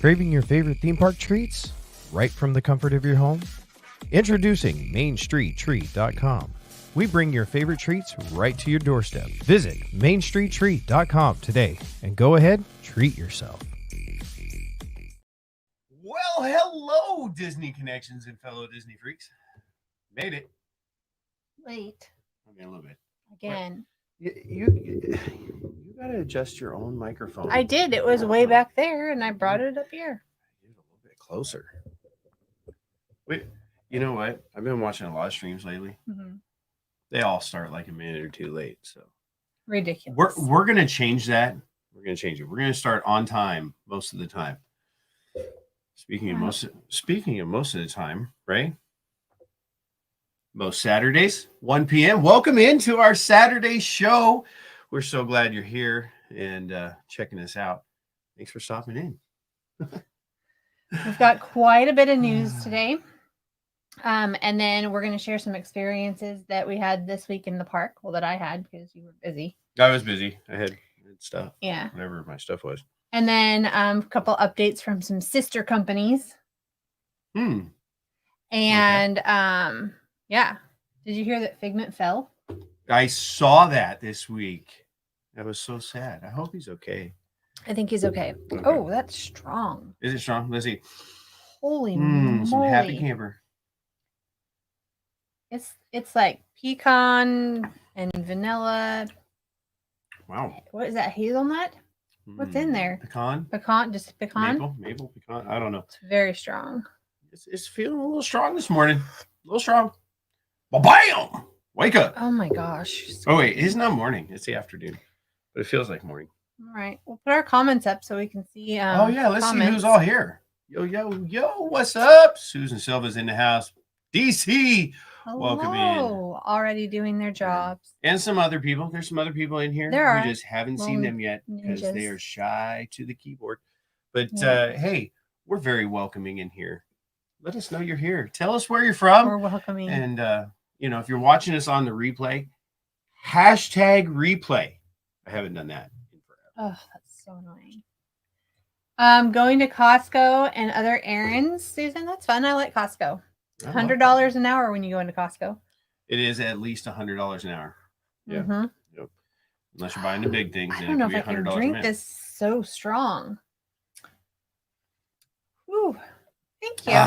Craving your favorite theme park treats right from the comfort of your home? Introducing MainStreetTreat.com. We bring your favorite treats right to your doorstep. Visit MainStreetTreat.com today and go ahead, treat yourself. Well, hello, Disney connections and fellow Disney freaks. Made it. Wait. Okay, a little bit. Again. You gotta adjust your own microphone. I did. It was way back there, and I brought it up here. Get a little bit closer. Wait, you know what? I've been watching a lot of streams lately. Mm-hmm. They all start like a minute or two late. So ridiculous. We're gonna change that. We're gonna change it. We're gonna start on time most of the time. Speaking of most of the time, right? Most Saturdays, 1 p.m. Welcome into our Saturday show. We're so glad you're here and checking us out. Thanks for stopping in. We've got quite a bit of news today. And then we're going to share some experiences that we had this week in the park. Well, that I had because you were busy. I was busy. I had stuff. Yeah. Whatever my stuff was. And then a couple updates from some sister companies. And okay. Yeah. Did you hear that Figment fell? I saw that this week. That was so sad. I hope he's okay. I think he's okay. Oh, that's strong. Is it strong? Let's see. Holy moly. Some happy camper. It's like pecan and vanilla. Wow. What is that? Hazelnut? What's in there? Pecan? Just pecan? Maple pecan. I don't know. It's very strong. It's feeling a little strong this morning. A little strong. Bam! Wake up. Oh my gosh. Oh wait, it's not morning. It's the afternoon. But it feels like morning. All right. We'll put our comments up so we can see. Oh yeah, let's see who's all here. Yo, what's up? Susan Silva's in the house. DC. Hello. Welcome in. Already doing their jobs. And some other people. There's some other people in here. There are. We just haven't seen them yet because they are shy to the keyboard. But hey, we're very welcoming in here. Let us know you're here. Tell us where you're from. We're welcoming. And if you're watching us on the replay, #replay. I haven't done that in forever. Oh, that's so annoying. Going to Costco and other errands, Susan. That's fun. I like Costco. $100 an hour when you go into Costco. It is at least $100 an hour. Yeah. Mm-hmm. Yep. Unless you're buying the big things. I don't know if I can drink this so strong. Whew. Thank you.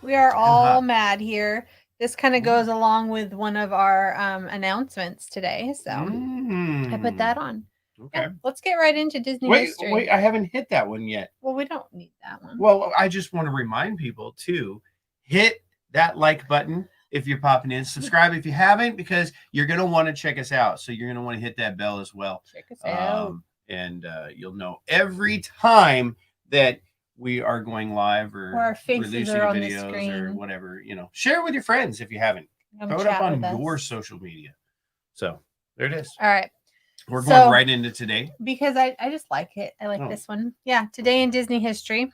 We are all mad here. This kind of goes along with one of our announcements today. So I put that on. Okay. Yeah, let's get right into Disney history. Wait, I haven't hit that one yet. Well, we don't need that one. Well, I just want to remind people to hit that like button if you're popping in. Subscribe if you haven't, because you're going to want to check us out. So you're going to want to hit that bell as well. Check us out. And you'll know every time that we are going live or our faces releasing are on videos the screen. or whatever. Share it with your friends if you haven't. Throw it up on your social media. So there it is. All right. We're going right into today. Because I just like it. I like this one. Yeah. Today in Disney history.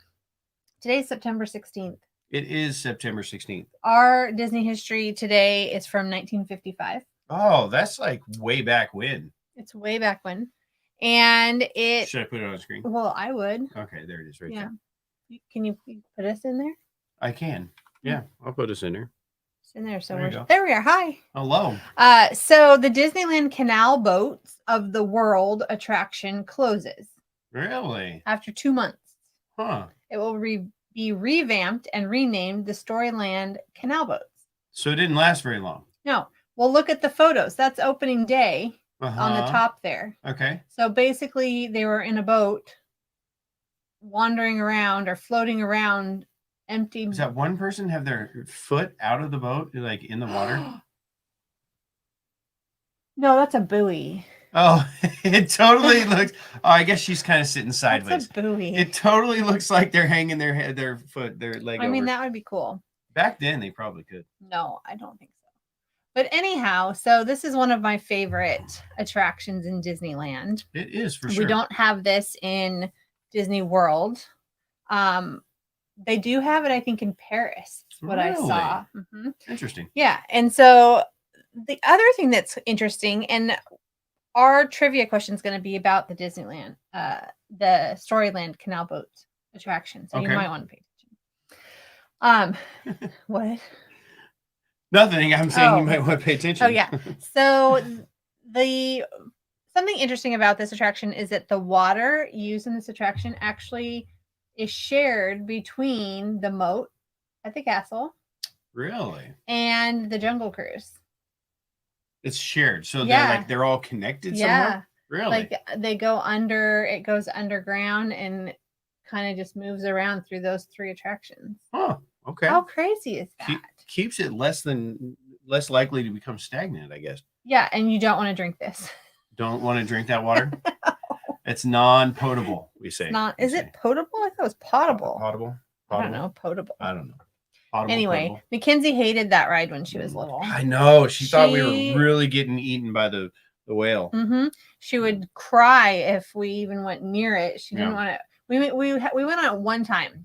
Today is September 16th. It is September 16th. Our Disney history today is from 1955. Oh, that's like way back when. It's way back when. And it... Should I put it on the screen? Well, I would. Okay, there it is right there. Can you put us in there? I can. Yeah, I'll put us in there. It's in there somewhere. There we are. Hi. Hello. So the Disneyland Canal Boats of the World attraction closes. Really? After 2 months. Huh. It will be revamped and renamed the Storyland Canal Boats. So it didn't last very long. No. Well, look at the photos. That's opening day on the top there. Okay. So basically, they were in a boat wandering around or floating around empty. Does that one person have their foot out of the boat, like in the water? No, that's a buoy. Oh, it totally looks. Oh, I guess she's kind of sitting sideways. That's a buoy. It totally looks like they're hanging their leg. I mean, that would be cool. Back then, they probably could. No, I don't think so. But anyhow, so this is one of my favorite attractions in Disneyland. It is for sure. We don't have this in Disney World. They do have it, I think, in Paris. What I saw. Mm-hmm. Interesting. Yeah, and so the other thing that's interesting, and our trivia question is going to be about the Disneyland, the Storyland Canal Boat attraction, so Okay. you might want to pay attention. What? Nothing. I'm saying Oh. you might want to pay attention. Oh yeah. So something interesting about this attraction is that the water used in this attraction actually is shared between the moat at the castle Really? and the Jungle Cruise. It's shared, so Yeah. they're all connected Yeah. somewhere. Really? Like they go under. It goes underground and kind of just moves around through those 3 attractions. Oh, okay. How crazy is that? Keeps it less likely to become stagnant, I guess. Yeah, and you don't want to drink this. Don't want to drink that water. It's non-potable. We say. Is it potable? I thought it was potable. Potable. I don't know. Potable. I don't know. Potable, anyway, potable. Mackenzie hated that ride when she was little. I know. She thought we were really getting eaten by the whale. Mm-hmm. She would cry if we even went near it. She didn't want to. We went on it one time,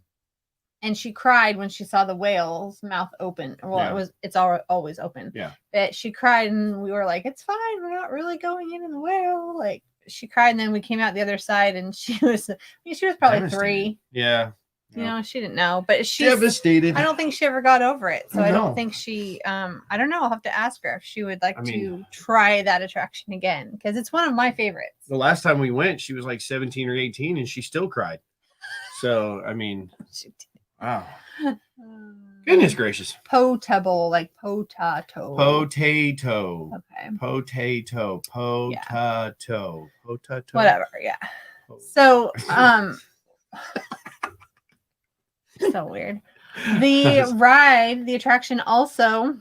and she cried when she saw the whale's mouth open. Well, it's always open. Yeah. But she cried, and we were like, "It's fine. We're not really going in the whale." Like she cried, and then we came out the other side, and she was probably 3. Yeah. You know, she didn't know, but she's devastated. I don't think she ever got over it. So I don't think she, I don't know. I'll have to ask her if she would like to try that attraction again, because it's one of my favorites. The last time we went, she was like 17 or 18 and she still cried. So, I mean, wow. Goodness gracious. Potable, like potato. Potato. Okay. Potato. Potato. Potato. Whatever, yeah. So, so weird. The attraction also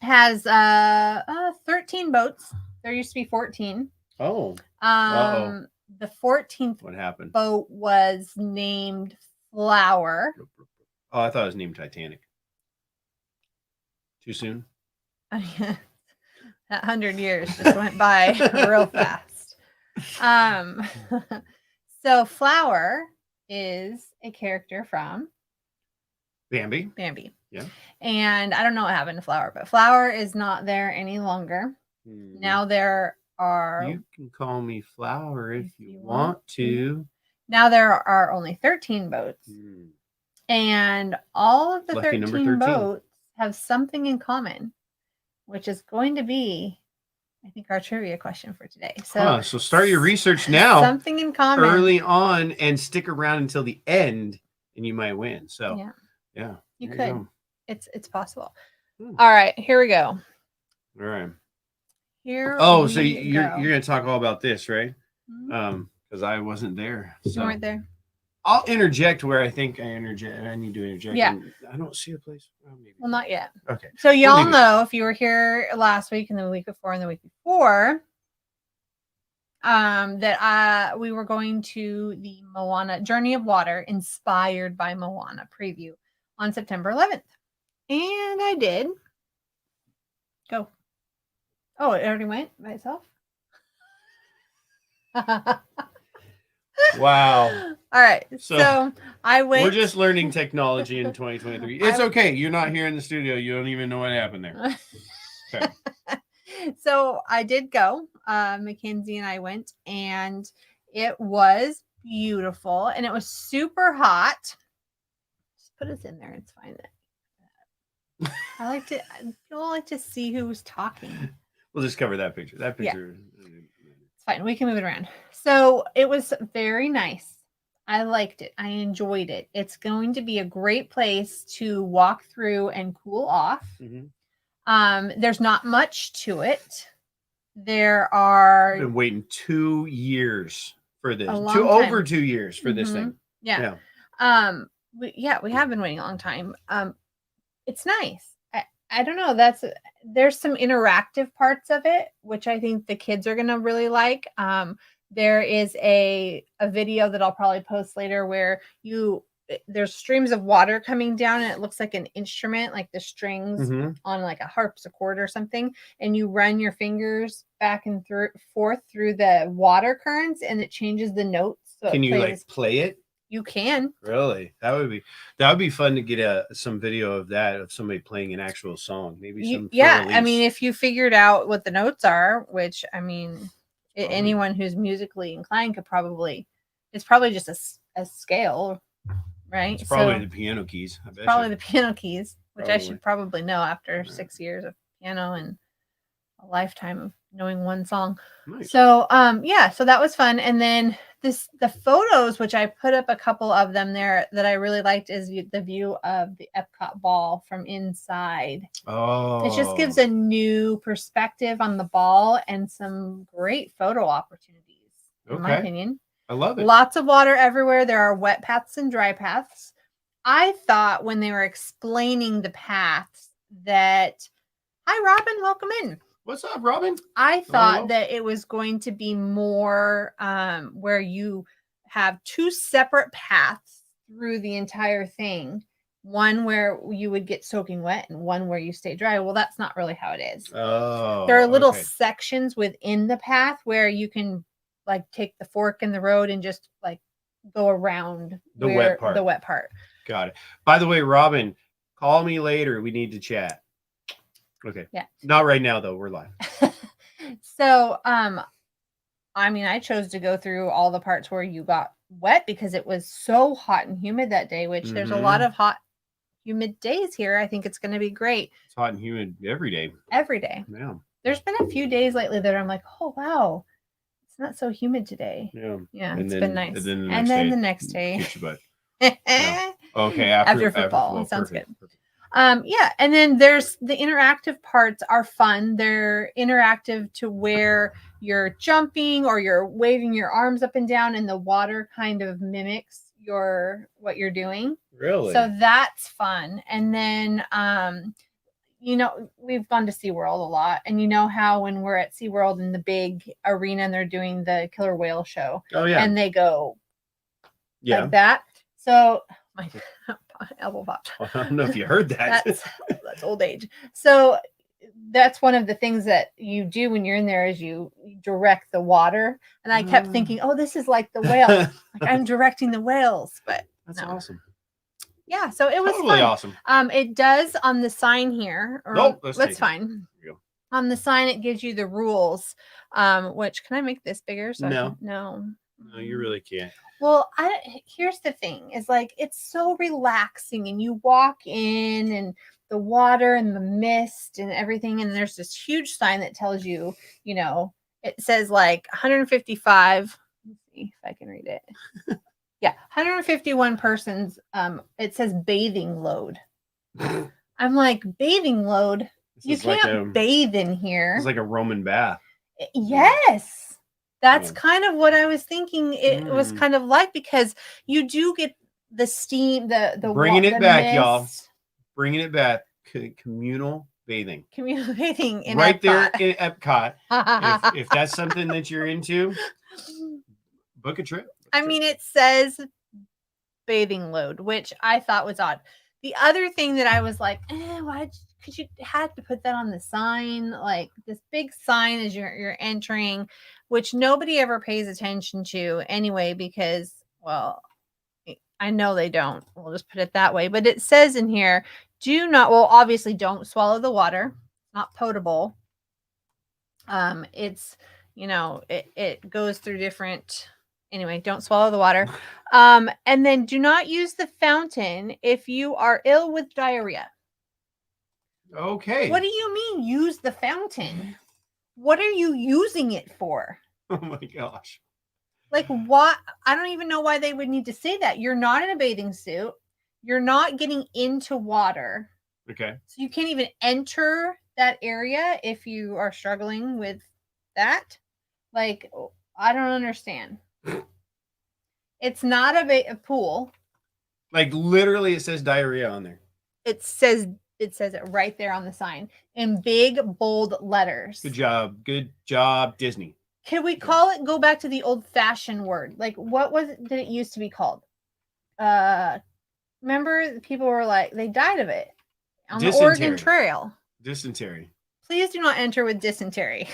has 13 boats. There used to be 14. Oh. The 14th what happened? Boat was named Flower. Oh, I thought it was named Titanic. Too soon? That 100 years just went by real fast. So Flower is a character from Bambi. Yeah. And I don't know what happened to Flower, but Flower is not there any longer. Now there are... You can call me Flower if you want to. Now there are only 13 boats. And all of the 13 boats have something in common, which is going to be, I think, our trivia question for today. So start your research now. Something in common. Early on, and stick around until the end, and you might win. So, yeah. You could. It's possible. All right, here we go. All right. So you're going to talk all about this, right? Because I wasn't there. So. You weren't there. I'll interject where I think I need to interject. Yeah. I don't see a place. Well, not yet. Okay. So y'all know, if you were here last week and the week before and the week before, that we were going to the Moana Journey of Water, inspired by Moana preview on September 11th. And I did. Go. Oh, it already went by itself? Wow. All right. So I went. We're just learning technology in 2023. It's okay. You're not here in the studio. You don't even know what happened there. Okay. So I did go. Mackenzie and I went, and it was beautiful, and it was super hot. Just put us in there. It's fine. People like to see who's talking. We'll just cover that picture. That picture. Yeah. It's fine. We can move it around. So it was very nice. I liked it. I enjoyed it. It's going to be a great place to walk through and cool off. There's not much to it. I've been waiting 2 years for this. Over 2 years for this thing. Yeah. We have been waiting a long time. It's nice. I don't know. There's some interactive parts of it, which I think the kids are gonna really like. There is a video that I'll probably post later where there's streams of water coming down, and it looks like an instrument, like the strings on like a harpsichord or something, and you run your fingers back and forth through the water currents, and it changes the notes. So can you like play it? You can. Really? That would be fun to get some video of that, of somebody playing an actual song. Maybe some. I mean, if you figured out what the notes are, which I mean, anyone who's musically inclined could probably. It's probably just a scale. right? It's probably So the piano keys. I bet probably you. the piano keys, which I Probably. should probably know after Yeah. 6 years of piano and a lifetime of knowing one song. Nice. So yeah, so that was fun. And then the photos, which I put up a couple of them there that I really liked, is the view of the EPCOT ball from inside. Oh, It just gives a new perspective on the ball and some great photo opportunities, in my Okay. opinion. I love it. Lots of water everywhere. There are wet paths and dry paths. I thought when they were explaining the paths that, hi, Robin, welcome in. What's up, Robin? I thought Hello. that it was going to be more where you have two separate paths through the entire thing. One where you would get soaking wet and one where you stay dry. Well, that's not really how it is. Oh, There are little okay. sections within the path where you can like take the fork in the road and just like go around The wet part. The wet part. Got it. By the way, Robin, call me later. We need to chat. Okay. Yeah. Not right now though. We're live. So, I mean, I chose to go through all the parts where you got wet because it was so hot and humid that day, which there's a lot of hot, humid days here. I think it's going to be great. It's hot and humid every day. Every day. Yeah. There's been a few days lately that I'm like, oh, wow, it's not so humid today. Yeah. Yeah, And it's then- been nice. and then the next day, next day. Kiss your butt. Yeah. Okay. After football. Sounds perfect. good. Yeah, and then there's the interactive parts are fun. They're interactive to where you're jumping or you're waving your arms up and down and the water kind of mimics what you're doing. Really? So that's fun. And then you know, we've gone to SeaWorld a lot, and you know how when we're at SeaWorld in the big arena and they're doing the killer whale show, Oh yeah. and they go Yeah. like that. So my elbow popped. I don't know if you heard that. That's old age. So that's one of the things that you do when you're in there is you direct the water. And I kept thinking, oh, this is like the whale. Like I'm directing the whales, but That's no. awesome. Yeah, so it was Totally fun. awesome. It does on the sign here. Or Nope, let's take that's it. fine. There you On the sign, it gives you the rules. Which can I make this bigger? No. No. No, you really can't. Well, here's the thing is like it's so relaxing and you walk in and the water and the mist and everything and there's this huge sign that tells you, you know, it says like 155. Let's see if I can read it. Yeah, 151 persons. It says bathing load. I'm like, bathing load? You can't bathe in here. It's like a Roman bath. Yes. That's Yeah. kind of what I was thinking it was kind of like because you do get the steam, the Bringing it back, mist. y'all. Bringing it back. Communal bathing. Communal bathing in right Epcot. there in Epcot. if that's something that you're into, book a trip. I mean, it says bathing load, which I thought was odd. The other thing that I was like, why could you had to put that on the sign? Like this big sign as you're entering, which nobody ever pays attention to anyway, because, well, I know they don't. We'll just put it that way. But it says in here, obviously don't swallow the water. It's not potable. It's, you know, it goes through different. Anyway, don't swallow the water. And then do not use the fountain if you are ill with diarrhea. Okay. What do you mean use the fountain? What are you using it for? Oh my gosh. Like what? I don't even know why they would need to say that. You're not in a bathing suit. You're not getting into water. Okay. So you can't even enter that area if you are struggling with that. Like, I don't understand. It's not a pool. Like literally it says diarrhea on there. It says it right there on the sign in big bold letters. Good job, Disney. Can we go back to the old fashioned word? Like what did it used to be called? Remember people were like they died of it on the Oregon Trail. Dysentery. Please do not enter with dysentery.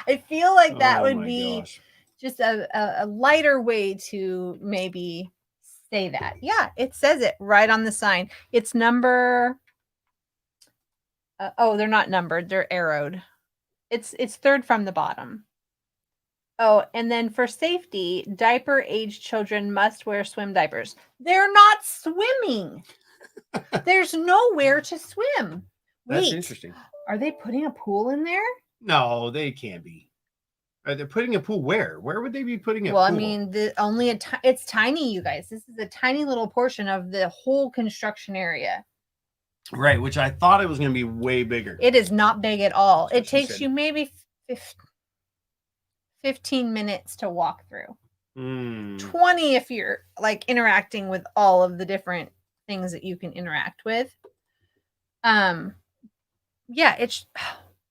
I feel like that would be just a lighter way to maybe say that. Yeah, it says it right on the sign. It's number. They're not numbered. They're arrowed. It's third from the bottom. Oh, and then for safety, diaper-aged children must wear swim diapers. They're not swimming. There's nowhere to swim. That's Wait, interesting. are they putting a pool in there? No, they can't be. Are they putting a pool where? Where would they be putting a Well, pool? I mean, it's tiny, you guys. This is a tiny little portion of the whole construction area. Right, which I thought it was going to be way bigger. It is not big at all. That's what It she takes said. you maybe 15 minutes to walk through. 20 if you're like interacting with all of the different things that you can interact with. Yeah, it's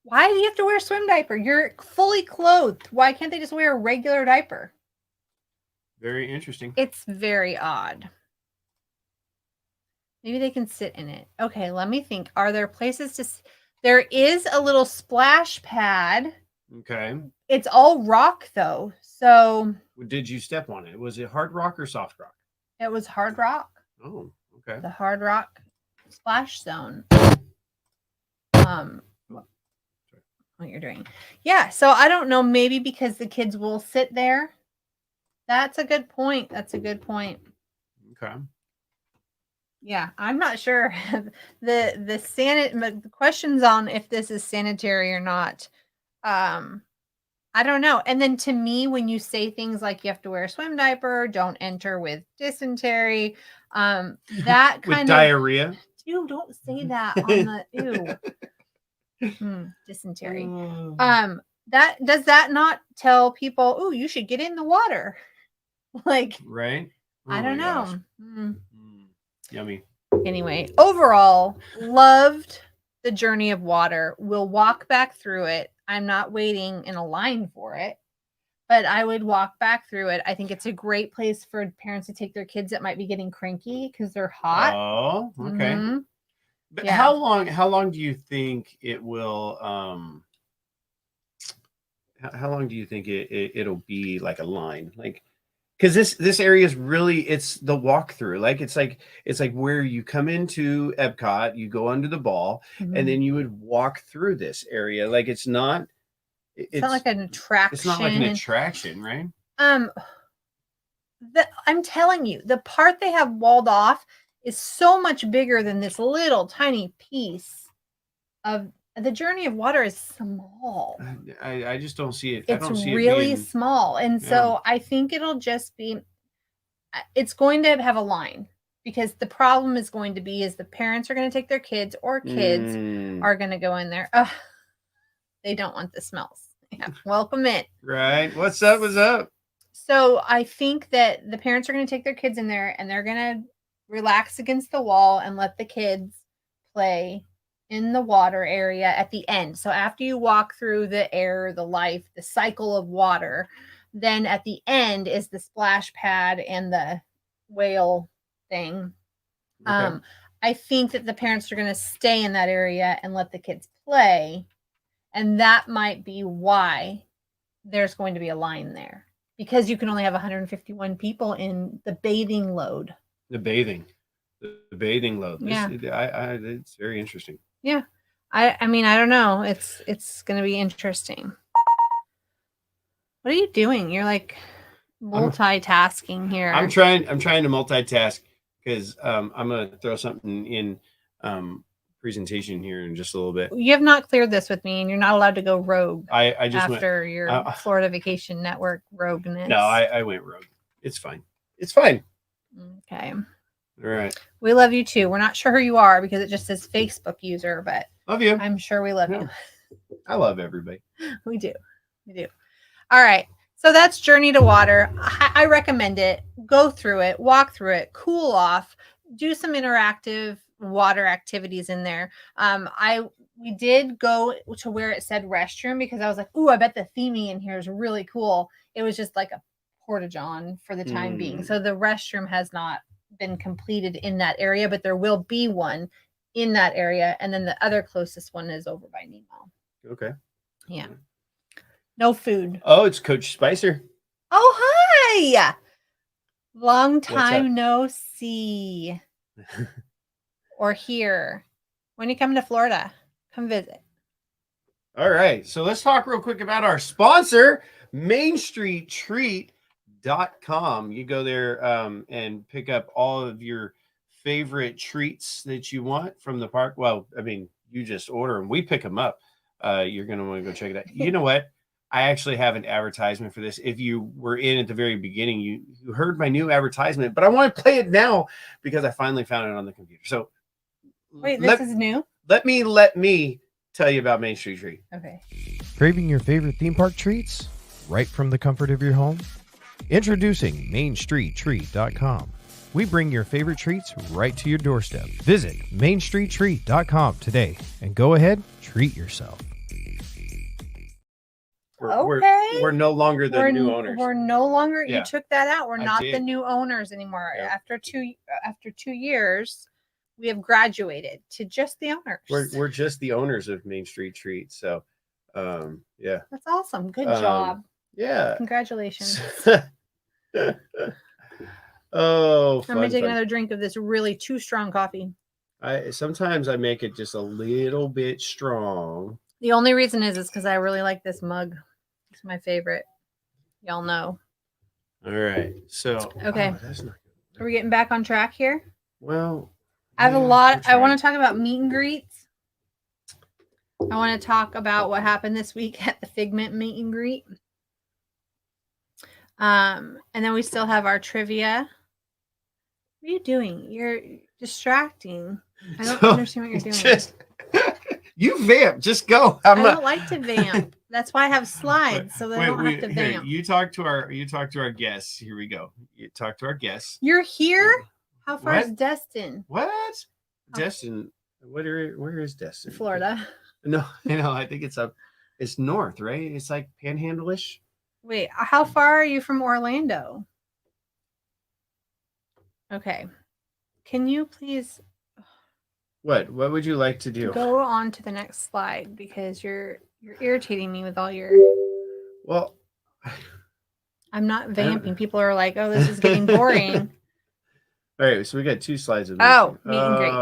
why do you have to wear a swim diaper? You're fully clothed. Why can't they just wear a regular diaper? Very interesting. It's very odd. Maybe they can sit in it. Okay, let me think. Are there places to there is a little splash pad. Okay. It's all rock though. So did you step on it? Was it hard rock or soft rock? It was hard rock. Oh, okay. The hard rock splash zone. What you're doing. Yeah, so I don't know, maybe because the kids will sit there. That's a good point. That's a good point. Okay. Yeah, I'm not sure. The questions on if this is sanitary or not. I don't know. And then to me, when you say things like you have to wear a swim diaper, don't enter with dysentery, that kind with of diarrhea. Ew, don't say that on the dysentery. That does that not tell people, oh, you should get in the water? Like, right? Oh I don't know. Yummy. Anyway, overall, loved the journey of water. We'll walk back through it. I'm not waiting in a line for it, but I would walk back through it. I think it's a great place for parents to take their kids that might be getting cranky because they're hot. Oh, okay. Mm-hmm. But Yeah. how long do you think it will how long do you think it'll be like a line? Like, because this area is really, it's the walkthrough. Like it's like where you come into EPCOT, you go under the ball, Mm-hmm. and then you would walk through this area. Like it's not like an attraction. It's not like an attraction, right? I'm telling you, the part they have walled off is so much bigger than this little tiny piece of the journey of water is small. I just don't see it. It's I don't see really it being small. And so I think it'll just be, it's going to have a line because the problem is going to be is the parents are going to take their kids or kids are going to go in there. They don't want the smells. Yeah, welcome in. Right. What's up? What's up? So I think that the parents are going to take their kids in there and they're going to relax against the wall and let the kids play in the water area at the end. So after you walk through the air, the life, the cycle of water, then at the end is the splash pad and the whale thing. Okay. I think that the parents are going to stay in that area and let the kids play. And that might be why there's going to be a line there. Because you can only have 151 people in the bathing load. The bathing load. Yeah. It's very interesting. Yeah. I mean, I don't know. It's going to be interesting. What are you doing? You're like multitasking here. I'm trying to multitask because I'm going to throw something in presentation here in just a little bit. You have not cleared this with me and you're not allowed to go rogue. I just after your Florida Vacation Network rogueness. No, I went rogue. It's fine. It's fine. Okay. All right. We love you too. We're not sure who you are because it just says Facebook user, but love you. I'm sure we love you. I love everybody. We do. All right. So that's Journey to Water. I recommend it. Go through it, walk through it, cool off, do some interactive water activities in there. We did go to where it said restroom because I was like, ooh, I bet the theming in here is really cool. It was just like a porta-john for the time being. So the restroom has not been completed in that area, but there will be one in that area. And then the other closest one is over by Nemo. Okay. Yeah. No food. Oh, it's Coach Spicer. Oh, hi. Long time no see. Or here. When you come to Florida, come visit. All right. So let's talk real quick about our sponsor, MainStreetTreat.com. You go there and pick up all of your favorite treats that you want from the park. Well, I mean, you just order them. We pick them up. You're going to want to go check it out. You know what? I actually have an advertisement for this. If you were in at the very beginning, you heard my new advertisement, but I want to play it now because I finally found it on the computer. So Wait, this is new? Let me tell you about Main Street Treat. Okay. Craving your favorite theme park treats right from the comfort of your home? Introducing MainStreetTreat.com. We bring your favorite treats right to your doorstep. Visit MainStreetTreat.com today and go ahead, treat yourself. We're no longer the new owners. We're no longer. Yeah. You took that out. We're I not did. the new owners anymore. Yep. After 2 years, we have graduated to just the owners. We're just the owners of Main Street Treat. So, yeah. That's awesome. Good job. Yeah. Congratulations. Oh, I'm gonna take another drink of this really too strong coffee. Sometimes I make it just a little bit strong. The only reason is because I really like this mug. It's my favorite. Y'all know. All right. So Okay. that's not good. Are we getting back on track here? Well, I have a yeah, lot. we're I want trying. to talk about meet and greets. I want to talk about what happened this week at the Figment meet and greet. And then we still have our trivia. What are you doing? You're distracting. I don't understand what you're doing. You vamp. Just go. I don't like to vamp. That's why I have slides so they don't have to here, vamp. you talk to our guests. Here we go. You talk to our guests. You're here? How far What? is Destin? What? Oh. Destin? Where is Destin? Florida. No, I think it's up. It's north, right? It's like Panhandle-ish. Wait, how far are you from Orlando? Okay. Can you please What would you like to do? go on to the next slide because you're irritating me with all your. Well, I'm not vamping. People are like, "Oh, this is getting boring." all right, so we got 2 slides of Meet and greet.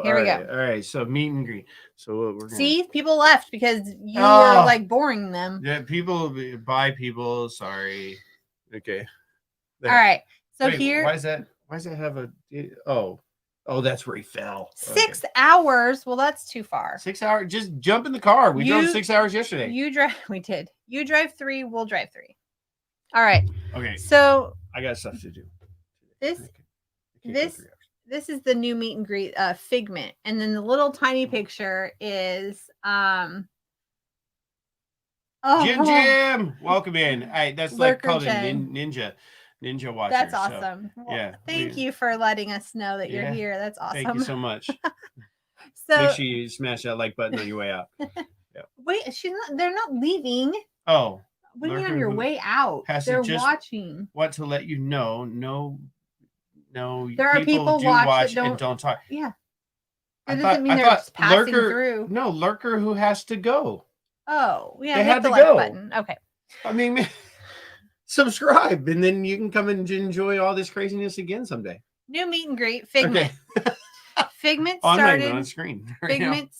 Here we go. All right, so meet and greet. So we're gonna, See, people left because you were like boring them. Yeah, bye people. Sorry. Okay. There. All right. So Wait, here, why does that have a? Oh, that's where he fell. 6 hours. Well, that's too far. 6 hours. Just jump in the car. We drove 6 hours yesterday. You drive. We did. You drive 3. We'll drive 3. All right. Okay. So I got stuff to do. this I can't go 3 hours. this is the new meet and greet Figment, and then the little tiny picture is Jim, welcome in. That's like Lurker called a Jen. ninja watcher. That's so, awesome. Well, yeah, thank you for letting us know that you're Yeah. here. That's awesome. Thank you so much. So Make sure you smash that like button on your way out. wait, they're not leaving. Oh, What do you mean Lurker on your who way out? has to They're just- watching. want to let you know, no, There are people do watch that and don't talk. Yeah. I That thought- doesn't mean I they're thought just passing Lurker- through. No, Lurker who has to go. Oh, yeah. They hit had the to like go. button. Okay. I mean, subscribe, and then you can come and enjoy all this craziness again someday. New meet and greet. Figment. Okay. Figment Oh, I'm not even started. on screen. Right now. Figment.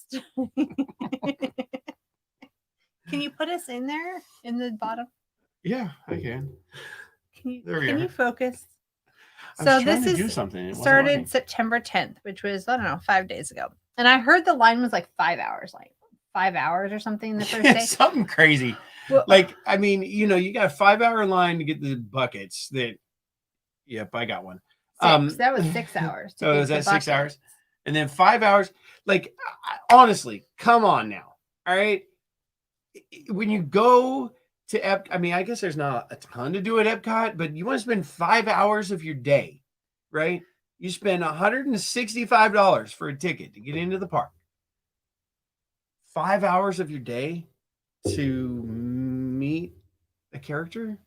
Can you put us in there in the bottom? Yeah, I can. There we Can are. you focus? I So was trying this to do is something. It wasn't started working. September 10th, which was, I don't know, 5 days ago. And I heard the line was like 5 hours, like 5 hours or something the first day. Something crazy. Well, Like, I mean, you got a 5-hour line to get the buckets that. Yep, I got one. 6. That was 6 hours. to So get is the that 6 bucket. hours? And then 5 hours. Like, honestly, come on now. All right. When you go to Epcot, I mean, I guess there's not a ton to do at Epcot, but you want to spend 5 hours of your day, right? You spend $165 for a ticket to get into the park. 5 hours of your day to meet a character?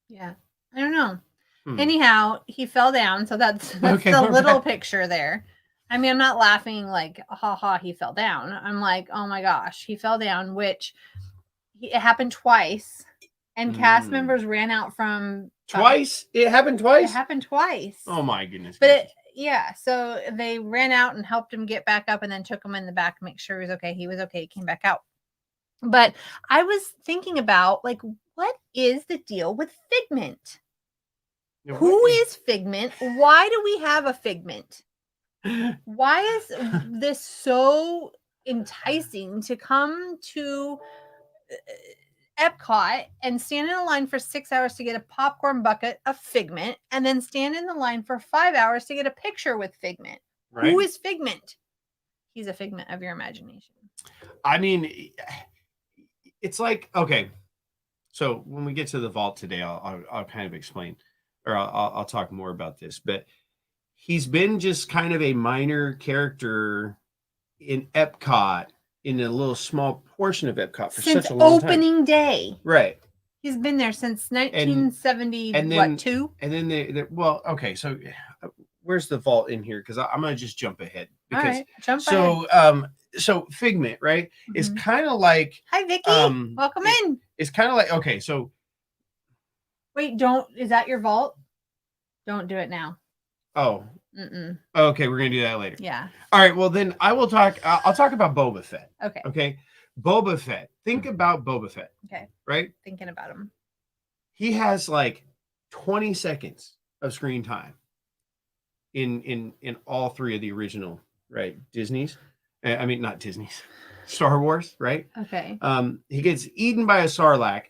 Yeah. I don't know. Hmm. Anyhow, he fell down. So that's Okay, the we're little back. picture there. I mean, I'm not laughing like, ha ha, he fell down. I'm like, oh my gosh, he fell down, which it happened twice. And cast Mm. members ran out from Twice? It happened twice? It happened twice. Oh my goodness. But yeah, so they ran out and helped him get back up and then took him in the back to make sure he was okay. He was okay. He came back out. But I was thinking about, like, what is the deal with Figment? Now, Who what is Figment? Why do we have a Figment? Why is this so enticing to come to Epcot and stand in a line for 6 hours to get a popcorn bucket of Figment, and then stand in the line for 5 hours to get a picture with Figment? right? Who is Figment? He's a figment of your imagination. I mean, it's like, okay, so when we get to the vault today, I'll kind of explain, or I'll talk more about this. But he's been just kind of a minor character in Epcot, in a little small portion of Epcot for Since such a long time. opening day. Right. He's been there since 1970. And then, two? And then they well, okay, so where's the vault in here? Because I'm gonna just jump ahead. Because all right, jump ahead. So Figment, right, is Mhm. kind of like, Hi, Vicky. Welcome in. It's kind of like, okay, so wait, is that your vault? Don't do it now. Oh. Mm-mm. Okay, we're gonna do that later. Yeah. All right. Well, then I'll talk about Boba Fett. Okay. Okay. Boba Fett. Think about Boba Fett. Okay. Right? Thinking about him. He has like 20 seconds of screen time in all three of the original, right? Disney's. I mean, not Disney's. Star Wars, right? Okay. He gets eaten by a Sarlacc,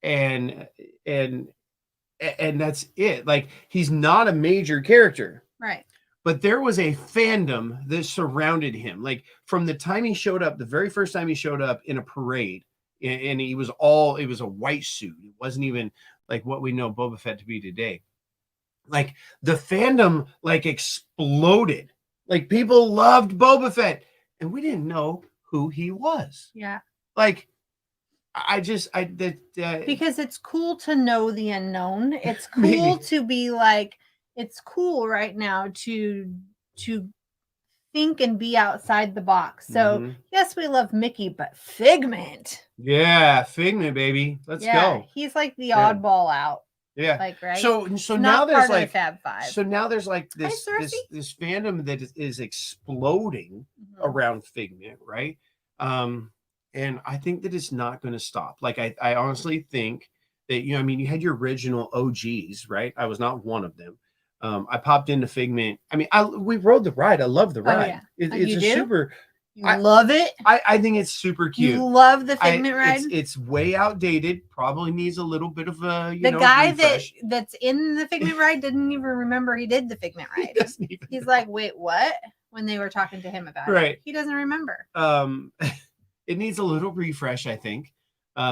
and that's it. Like, he's not a major character. Right. But there was a fandom that surrounded him. Like, from the time he showed up, the very first time he showed up in a parade, and it was a white suit. It wasn't even like what we know Boba Fett to be today. Like, the fandom like exploded. Like, people loved Boba Fett, and we didn't know who he was. Yeah. Like, because it's cool to know the unknown. It's cool Maybe. to be like, it's cool right now to think and be outside the box. So yes, we love Mickey, but Figment. Yeah, Figment, baby. Let's go. He's like the oddball out. Yeah. Like, right. So now there's like the Fab Five. So now there's like this fandom that is exploding around Figment, right? And I think that it's not going to stop. Like, I honestly think that, I mean, you had your original OGs, right? I was not one of them. I popped into Figment. I mean, we rode the ride. I love the ride. It's super. You love it. I think it's super cute. You love the Figment ride. It's way outdated. Probably needs a little bit of a the guy refresh. that's in the Figment ride didn't even remember he did the Figment ride. He's like, wait, what? When they were talking to him about it, he doesn't remember. It needs a little refresh, I think.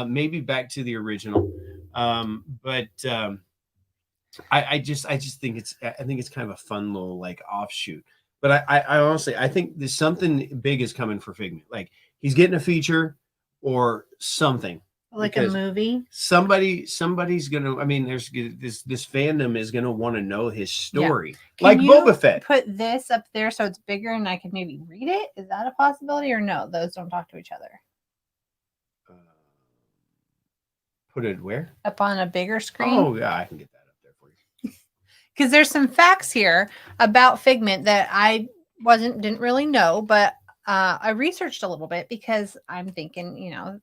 Maybe back to the original. But I just think it's kind of a fun little like offshoot. But I honestly, I think there's something big is coming for Figment. Like, he's getting a feature or something. Like a movie. Somebody's gonna. I mean, there's this fandom is gonna want to know his story, like Boba Fett. Put this up there so it's bigger and I could maybe read it. Is that a possibility, or no? Those don't talk to each other. Put it where? Up on a bigger screen. Oh yeah, I can get that up there for you. Because there's some facts here about Figment that I didn't really know, but I researched a little bit because I'm thinking,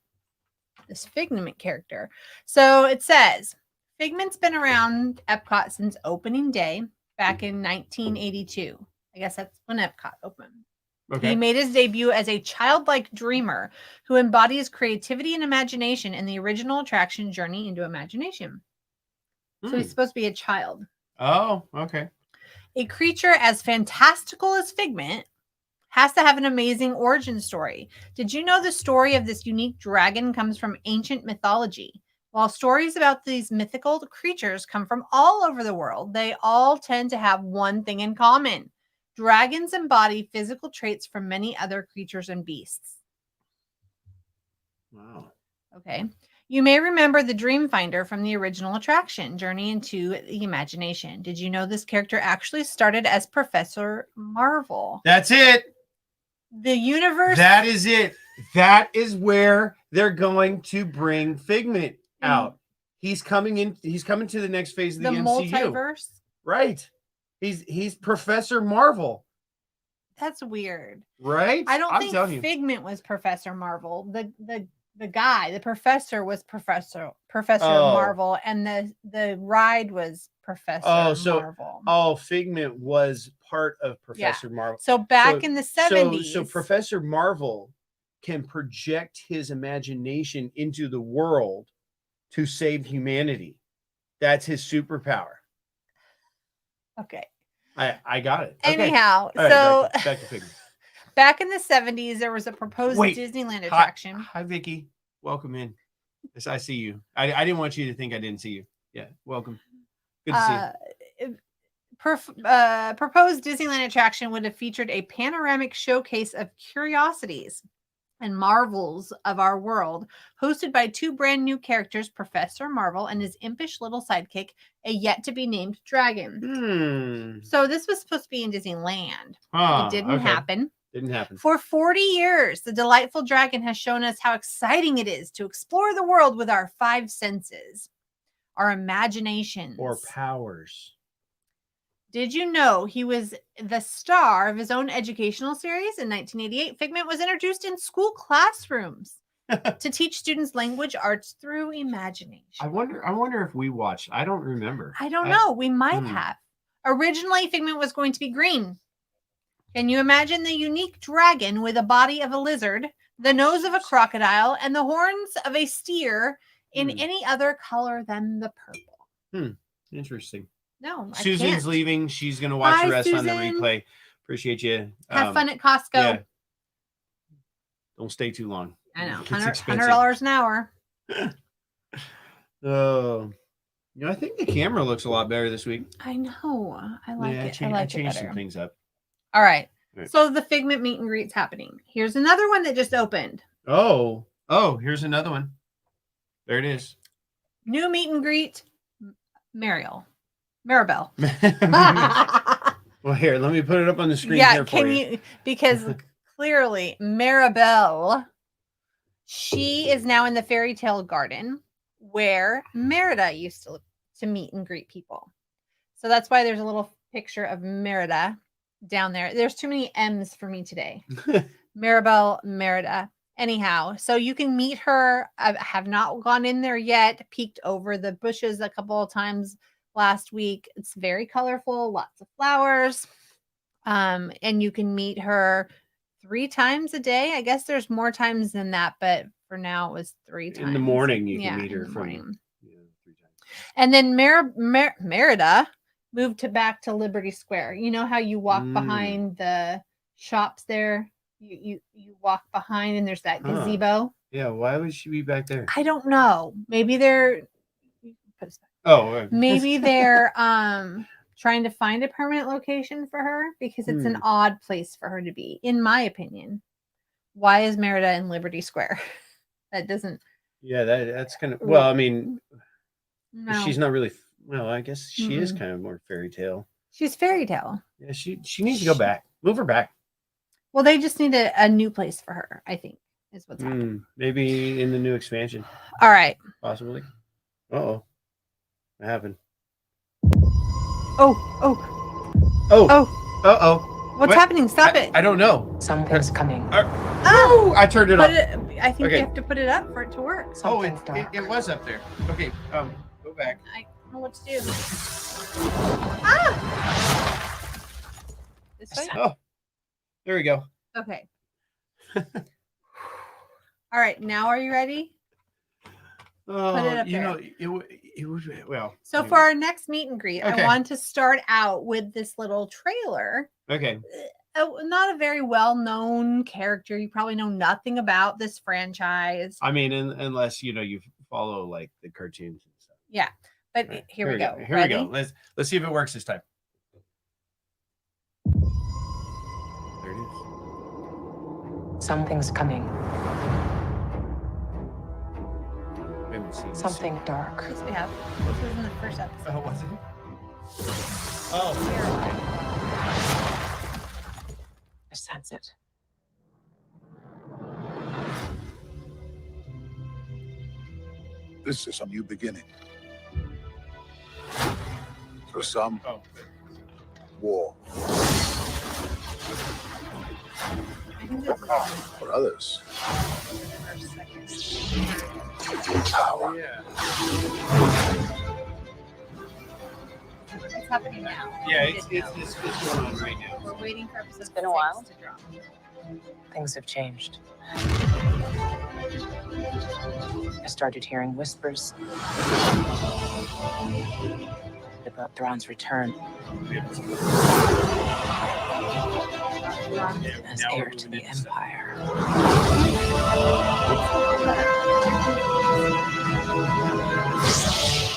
this Figment character. So it says Figment's been around Epcot since opening day back in 1982. I guess that's when Epcot opened. Okay. He made his debut as a childlike dreamer who embodies creativity and imagination in the original attraction Journey into Imagination. So he's supposed to be a child. Oh, okay. A creature as fantastical as Figment has to have an amazing origin story. Did you know the story of this unique dragon comes from ancient mythology? While stories about these mythical creatures come from all over the world, they all tend to have one thing in common. Dragons embody physical traits from many other creatures and beasts. Wow. Okay. You may remember the Dreamfinder from the original attraction, Journey into the Imagination. Did you know this character actually started as Professor Marvel? That's it. The universe. That is it. That is where they're going to bring Figment out. He's coming in. He's coming to the next phase of the MCU. Multiverse. Right. He's Professor Marvel. That's weird. Right? I don't think Figment was Professor Marvel. The the professor was Professor Oh. Marvel, and the ride was Professor Marvel. Figment was part of Professor Marvel. So back in the 70s. So Professor Marvel can project his imagination into the world to save humanity. That's his superpower. Okay. I got it. Anyhow, okay. So back to Figment. Back in the 70s, there was a proposed Disneyland attraction. Hi, Vicky. Welcome in. Yes, I see you. I didn't want you to think I didn't see you. Yeah, welcome. Good to see you. Proposed Disneyland attraction would have featured a panoramic showcase of curiosities and marvels of our world, hosted by two brand new characters, Professor Marvel and his impish little sidekick, a yet-to-be-named dragon. So this was supposed to be in Disneyland. It didn't happen. Didn't happen. For 40 years, the delightful dragon has shown us how exciting it is to explore the world with our five senses, our imaginations. Or powers. Did you know he was the star of his own educational series? In 1988, Figment was introduced in school classrooms to teach students language arts through imagination. I wonder if we watched. I don't remember. I don't know. We might have. Originally, Figment was going to be green. Can you imagine the unique dragon with a body of a lizard, the nose of a crocodile, and the horns of a steer in any other color than the purple? Interesting. No, Susan's leaving. She's going to watch the rest on the replay. Appreciate you. Have fun at Costco. Yeah. Don't stay too long. I know. $100 an hour. Oh. I think the camera looks a lot better this week. I know. I like it. I changed some things up. All right. So the Figment meet and greet's happening. Here's another one that just opened. Oh, here's another one. There it is. New meet and greet, Maribel. Well, here, let me put it up on the screen. Yeah, here can you? Because clearly, Maribel, she is now in the fairy tale garden where Merida used to meet and greet people. So that's why there's a little picture of Merida down there. There's too many M's for me today. Maribel, Merida. Anyhow, so you can meet her. I have not gone in there yet. Peeked over the bushes a couple of times last week. It's very colorful, lots of flowers. And you can meet her 3 times a day. I guess there's more times than that, but for now it was 3 times. In the morning, you can meet her from 3 times. And then Merida moved back to Liberty Square. You know how you walk behind the shops there? You walk behind and there's that gazebo. Yeah, why would she be back there? I don't know. Maybe they're maybe they're trying to find a permanent location for her because it's an odd place for her to be, in my opinion. Why is Merida in Liberty Square? That doesn't. Yeah, that's kind of. Well, I mean, no. She's not really. Well, I guess she is kind of more fairy tale. She's fairy tale. Yeah, she needs to go back. Move her back. Well, they just need a new place for her, I think, is what's happening. Maybe in the new expansion. All right. Possibly. Uh-oh. What happened? What's happening? Stop it. I don't know. Something's coming. I turned it off. I think you have to put it up for it to work. It was up there. Okay, go back. I don't know what to do. This way? Oh, there we go. Okay. All right, now are you ready? Oh, put it up you there. know, it would, well. So for our next meet and greet, I want to start out with this little trailer. Okay. Not a very well-known character. You probably know nothing about this franchise. I mean, unless, you follow, like, the cartoons and stuff. Yeah, but here we go. Here we go. Let's see if it works this time. There it is. Something's coming. We haven't seen Something dark. Yes, we have. This was in the first episode. Oh, was it? Oh. I sense it. This is a new beginning. For some, war. For others, Oh, yeah. It's happening now. Yeah, We it's didn't know. it's going on right now. We're waiting for episode 6 been a while. to drop. Things have changed. I started hearing whispers about Thrawn's return as Now heir we're to moving the into stuff. Empire.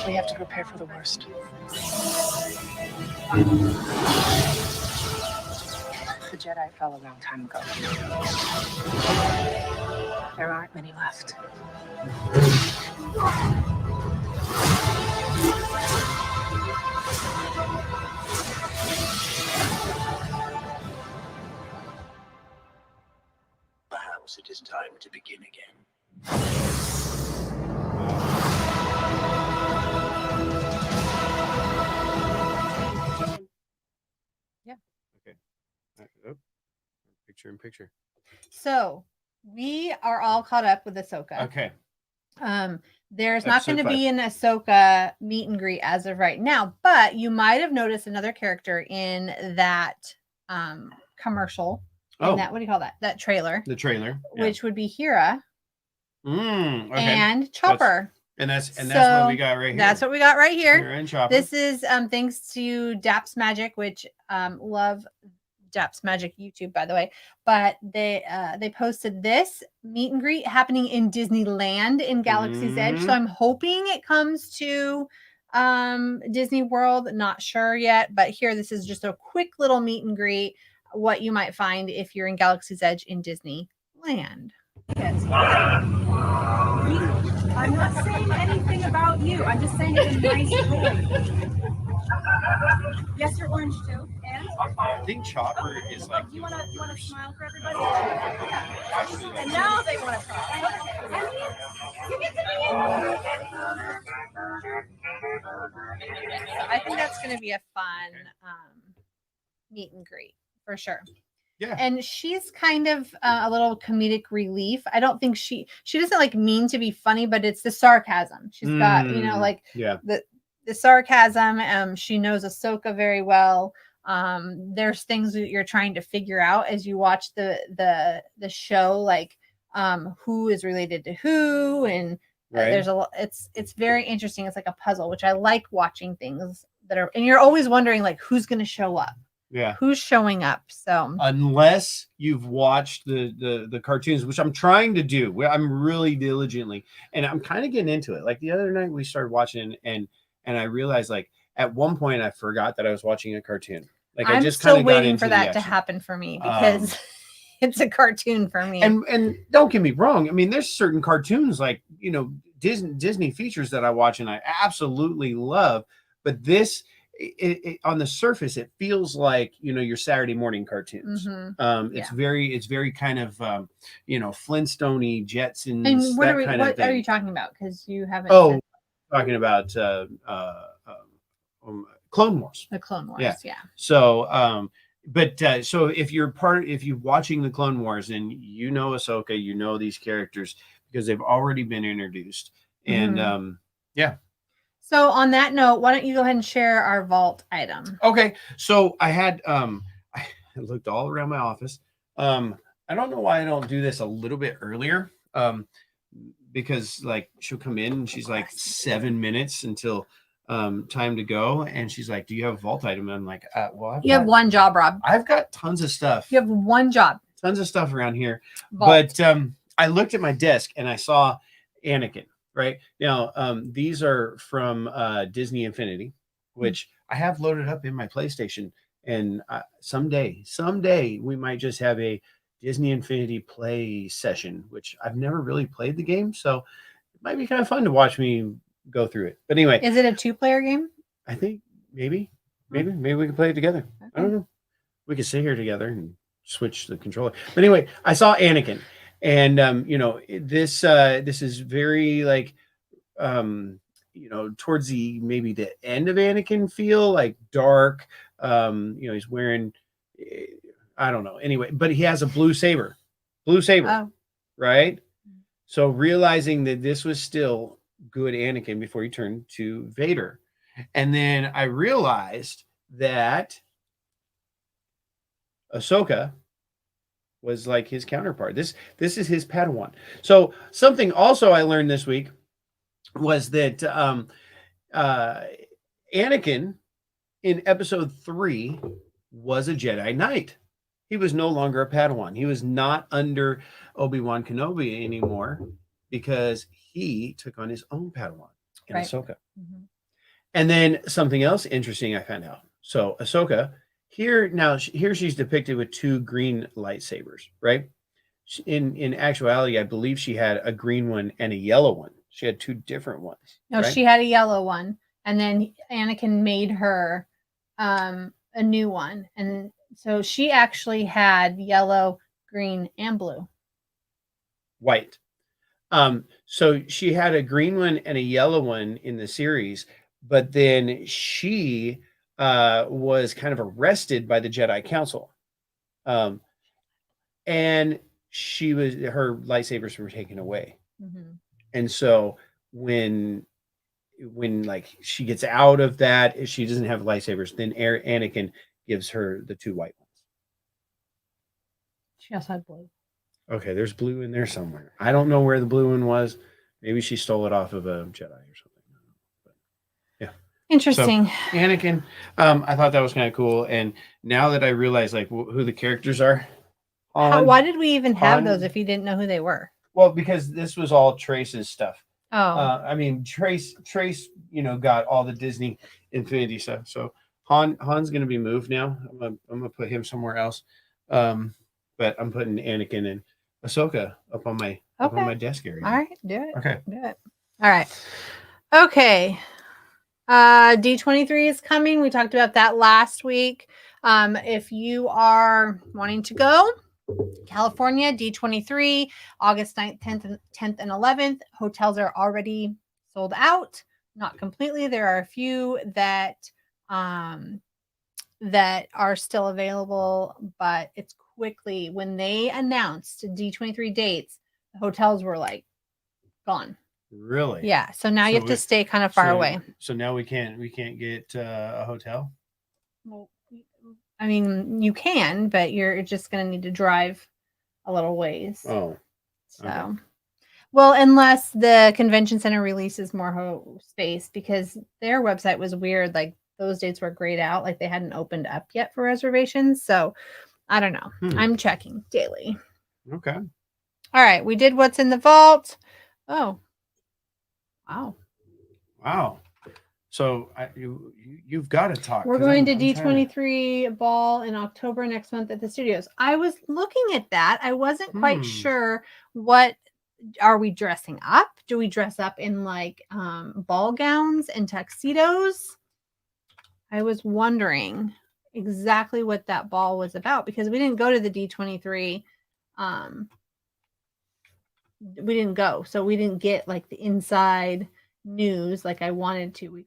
We have to prepare for the worst. The Jedi fell a long time ago. There aren't many left. perhaps it is time to begin again. Oh, picture in picture. So we are all caught up with Ahsoka. Okay. There's not Episode going to 5. be an Ahsoka meet and greet as of right now, but you might have noticed another character in that commercial. Oh, In that, what do you call that? That trailer, the trailer. Yeah. which would be Hera Okay. and Chopper. And that's what So we got right here. That's what we got right here. Hera and Chopper. This is thanks to Daps Magic, which love Daps Magic YouTube, by the way. But they posted this meet and greet happening in Disneyland in Galaxy's Edge. So I'm hoping it comes to Disney World. Not sure yet, but here this is just a quick little meet and greet. What you might find if you're in Galaxy's Edge in Disneyland. I'm not saying anything about you. I'm just saying it's a nice toy. Yes, you're orange too. And I think Chopper is like. you wanna smile for everybody? Yeah. And now they want to talk. I mean, you get to be in. I think that's going to be a fun meet and greet for sure. Yeah. And she's kind of a little comedic relief. I don't think she doesn't like mean to be funny, but it's the sarcasm. She's got, like the sarcasm. She knows Ahsoka very well. There's things that you're trying to figure out as you watch the show, like who is related to who, and there's a lot. It's very interesting. It's like a puzzle, which I like watching things that are, and you're always wondering like who's going to show up. Yeah. Who's showing up? So unless you've watched the cartoons, which I'm trying to do, I'm really diligently, and I'm kind of getting into it. Like the other night we started watching, and I realized like at one point I forgot that I was watching a cartoon. Like I'm I just still kind of got waiting into for the that to action. happen for me because it's a cartoon for me. And don't get me wrong. I mean, there's certain cartoons like Disney features that I watch and I absolutely love, but this. It on the surface, it feels like your Saturday morning cartoons. Mm-hmm. It's very kind of Flintstone-y, Jetsons. And what are you talking about? Because you haven't. Oh, talking about Clone Wars. The Clone Wars. Yeah. So, so if you're watching the Clone Wars and Ahsoka, these characters because they've already been introduced, and yeah. So on that note, why don't you go ahead and share our vault item? Okay. So I had I looked all around my office. I don't know why I don't do this a little bit earlier. Because like she'll come in and she's like 7 minutes until time to go. And she's like, do you have a vault item? And I'm like, well, you have one job, Rob. I've got tons of stuff. You have one job. Tons of stuff around here. Vault. But I looked at my desk and I saw Anakin. Right now, these are from Disney Infinity, which I have loaded up in my PlayStation. And someday we might just have a Disney Infinity play session, which I've never really played the game. So it might be kind of fun to watch me go through it. But anyway, is it a 2-player game? I think maybe we can play it together. Okay. I don't know. We could sit here together and switch the controller. But anyway, I saw Anakin. And this is very like towards the end of Anakin feel, like dark. He's wearing I don't know. Anyway, but he has a blue saber. Blue saber, Oh, right? So realizing that this was still good Anakin before he turned to Vader. And then I realized that Ahsoka was like his counterpart. This is his Padawan. So something also I learned this week was that uh, Anakin in episode 3 was a Jedi Knight. He was no longer a Padawan. He was not under Obi-Wan Kenobi anymore because he took on his own Padawan in Right. Ahsoka. mhm. And then something else interesting I found out. So Ahsoka here now here she's depicted with 2 green lightsabers, right? In actuality, I believe she had a green one and a yellow one. She had 2 different ones. No, right? she had a yellow one, and then Anakin made her a new one, and so she actually had yellow, green, and blue. White. So she had a green one and a yellow one in the series, but then she was kind of arrested by the Jedi Council. And her lightsabers were taken away. Mm-hmm. And so when like she gets out of that, if she doesn't have lightsabers, then Anakin gives her the 2 white ones. She also had blue. Okay, there's blue in there somewhere. I don't know where the blue one was. Maybe she stole it off of a Jedi or something. But, yeah. Interesting. So, Anakin, I thought that was kind of cool. And now that I realize like who the characters are, Why did we even have Han- those if you didn't know who they were? well, because this was all Trace's stuff. Oh, I mean, Trace, got all the Disney Infinity stuff. So Han's going to be moved now. I'm gonna put him somewhere else. But I'm putting Anakin and Ahsoka up on my desk area. all right, do it. Okay. Do it. All right. Okay. D23 is coming. We talked about that last week. If you are wanting to go, California, D23, August 9th, 10th, and 11th. Hotels are already sold out. Not completely. There are a few that are still available, but it's quickly. When they announced D23 dates, the hotels were like gone. Really? Yeah. So now you So have to stay kind of far away. So now we can't get a hotel. Well, I mean, you can, but you're just going to need to drive a little ways. Oh, So, okay. well, unless the convention center releases more space, because their website was weird. Like those dates were grayed out, like they hadn't opened up yet for reservations. So I don't know. I'm checking daily. Okay. All right. We did what's in the vault. Oh, wow. Wow. So you've got to talk. We're 'cause going to I'm trying D23 ball in October next month at the studios. I was looking at that. I wasn't quite sure what are we dressing up? Do we dress up in like ball gowns and tuxedos? I was wondering exactly what that ball was about because we didn't go to the D23. We didn't go. So we didn't get like the inside news like I wanted to.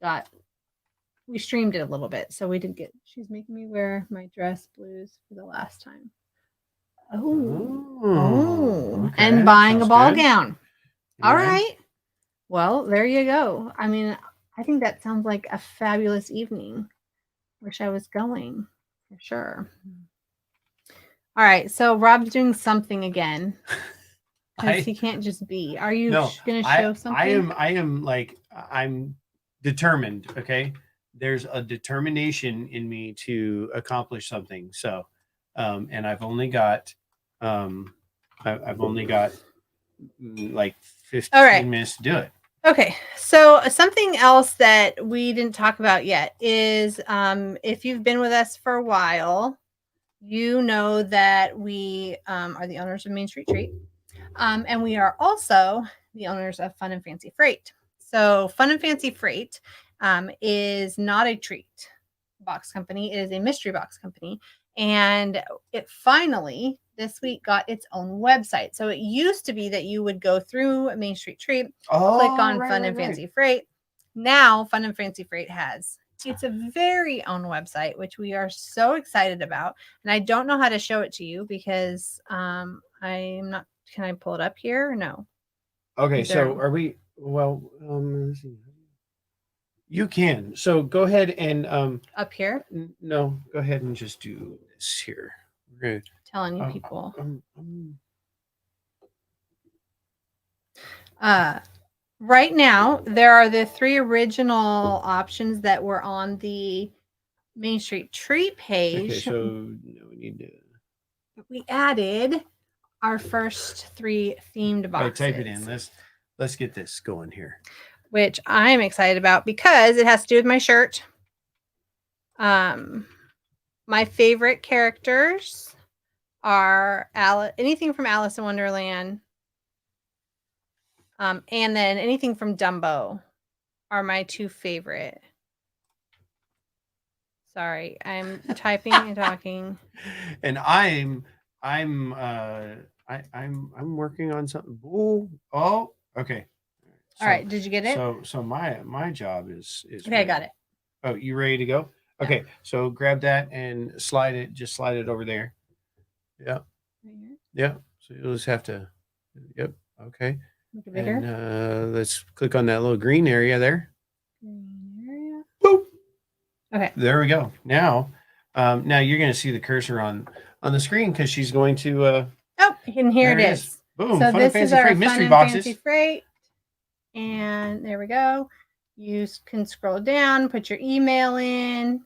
We streamed it a little bit, so we did get. She's making me wear my dress blues for the last time. okay. And buying Sounds a ball good. gown. All Okay. right. Well, there you go. I mean, I think that sounds like a fabulous evening. Wish I was going for sure. All right, so Rob's doing something again. Because he can't just be. Are you going to show something? I am like I'm determined. Okay, there's a determination in me to accomplish something. So, and I've only got like 15 minutes to do it. Okay, so something else that we didn't talk about yet is if you've been with us for a while, you know that we are the owners of Main Street Treat. And we are also the owners of Fun and Fancy Freight. So Fun and Fancy Freight is not a treat box company. It is a mystery box company. And it finally this week got its own website. So it used to be that you would go through Main Street Treat, click on Fun and Fancy Freight. Now Fun and Fancy Freight has It's a very own website, which we are so excited about. And I don't know how to show it to you because I'm not. Can I pull it up here? No. Okay, Is there- so are we? Well, let's see. You can. So go ahead and Up here, no, go ahead and just do this here. We're gonna, telling you people. Right now, there are the 3 original options that were on the Main Street Treat page. okay, so no, we need to. We added our first 3 themed All right, boxes. type it in. Let's get this going here. Which I'm excited about because it has to do with my shirt. My favorite characters are anything from Alice in Wonderland, and then anything from Dumbo are my 2 favorite. Sorry, I'm typing and talking. And I'm working on something. Ooh, oh, okay. All right, did you get it? So my job is Okay, I got it. Oh, you ready to go? Okay, so grab that and slide it over there. Yeah. Right here. Yeah. So you'll just have to, yep. Okay. Make it bigger. And let's click on that little green area there. Green area. Boop. Okay. There we go. Now you're going to see the cursor on the screen because she's going to. Oh, and here there it is. Boom. So Fun this and is fancy our freight fun mystery and boxes. fancy freight. And there we go. You can scroll down, put your email in,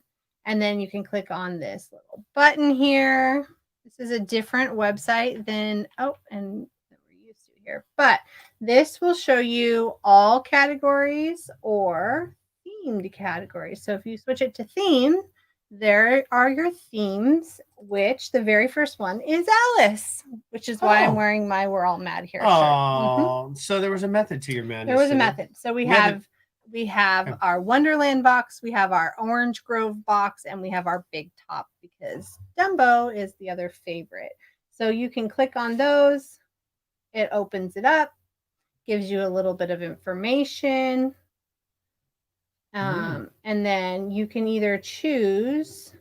and then you can click on this little button here. This is a different website than, and that we're used to here. But this will show you all categories or themed categories. So if you switch it to theme, there are your themes, which the very first one is Alice, which is why I'm wearing my We're All Mad Here shirt. Oh, so there was a method to your madness. There was a method. So we have our Wonderland box, we have our Orange Grove box, and we have our Big Top because Dumbo is the other favorite. So you can click on those. It opens it up, gives you a little bit of information. And then you can either choose,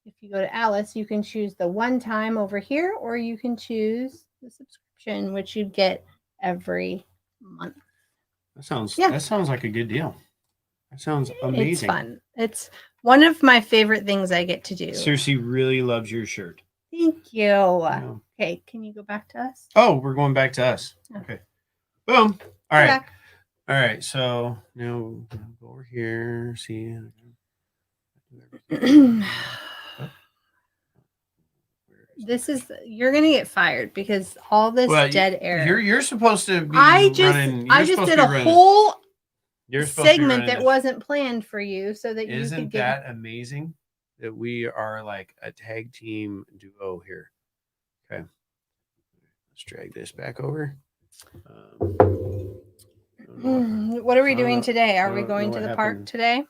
if you go to Alice, you can choose the one time over here, or you can choose the subscription, which you get every month. That sounds like a good deal. That sounds amazing. It's fun. It's one of my favorite things I get to do. Cersei really loves your shirt. Thank you. Yeah. Okay, can you go back to us? Oh, we're going back to us. Okay. Boom. All right. Back. All right. So now we'll go over here. See. You're gonna get fired because all this dead air. You're supposed to be I just did a whole segment that wasn't planned for you so that you could Isn't that amazing that we are like a tag team duo here? Okay. Let's drag this back over. What are we doing today? Are we going to the park today?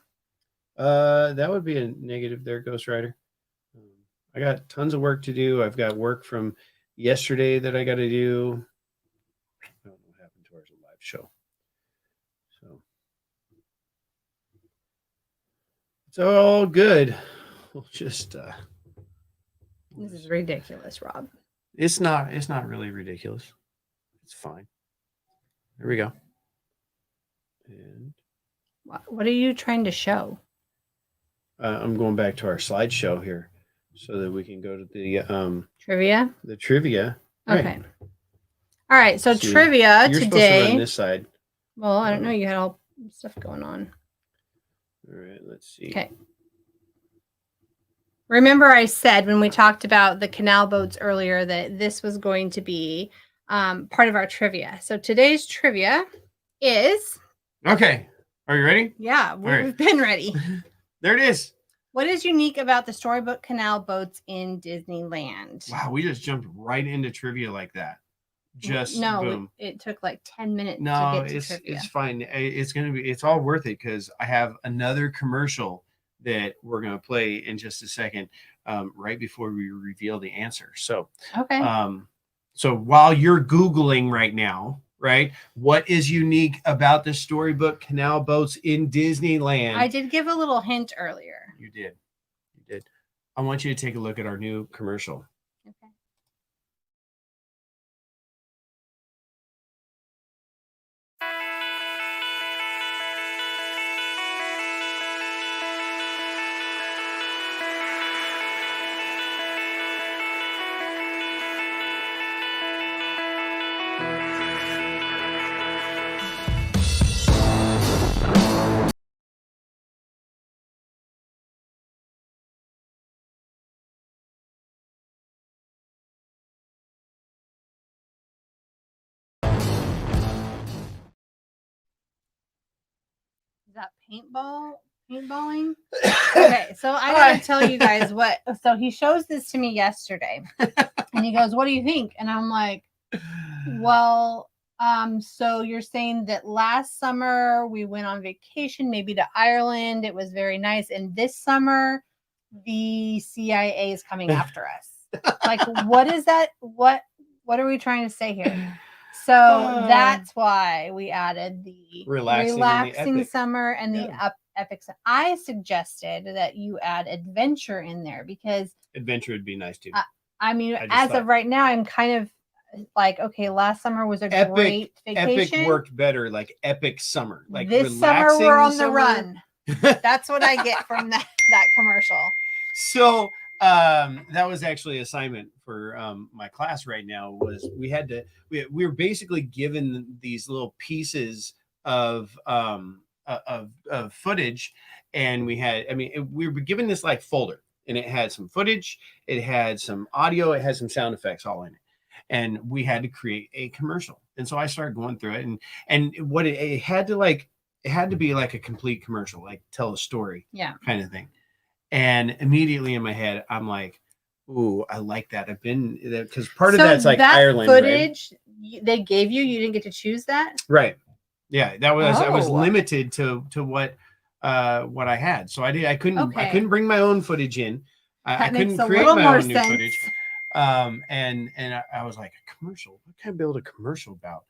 That would be a negative there, Ghost Rider. I got tons of work to do. I've got work from yesterday that I got to do. I don't know what happened to our live show. So it's all good. We'll just This is ridiculous, Rob. It's not really ridiculous. It's fine. There we go. And what are you trying to show? I'm going back to our slideshow here so that we can go to the trivia. The trivia. Okay. Right. All right. So trivia you're today. Supposed to run this side. Well, I don't know. You had all stuff going on. All right. Let's see. Okay. Remember, I said when we talked about the canal boats earlier that this was going to be part of our trivia. So today's trivia is. Okay. Are you ready? Yeah, we've been ready. There it is. What is unique about the storybook canal boats in Disneyland? Wow, we just jumped right into trivia like that. Just boom. It took like 10 minutes to get to trivia. It's fine. It's all worth it because I have another commercial that we're going to play in just a second, right before we reveal the answer. So, okay. So while you're Googling right now, right? What is unique about the storybook canal boats in Disneyland? I did give a little hint earlier. You did. You did. I want you to take a look at our new commercial. Okay. Is that paintballing? Okay, so I gotta tell you guys what. So he shows this to me yesterday, and he goes, "What do you think?" And I'm like, "Well, so you're saying that last summer we went on vacation, maybe to Ireland. It was very nice, and this summer the CIA is coming after us. Like, what is that? What are we trying to say here?" So that's why we added the relaxing epic. summer and the epic. I suggested that you add adventure in there because Adventure would be nice too. I mean, as of right now, I'm kind of like, okay, last summer was a great vacation. Epic worked better, like epic summer. Like this summer we're on the run. That's what I get from that commercial. So that was actually assignment for my class right now. Was we were basically given these little pieces of footage, and we were given this like folder, and it had some footage, it had some audio, it had some sound effects all in it, and we had to create a commercial. And so I started going through it, and what it had to be like a complete commercial, like tell a story, kind of thing. And immediately in my head, I'm like, "Ooh, I like that." I've been because part of that's like that Ireland footage they gave you. You didn't get to choose that, right? Yeah, that was I was limited to what I had, so I couldn't bring my own footage in. I couldn't create my own new footage. And I was like, a commercial. What can I build a commercial about?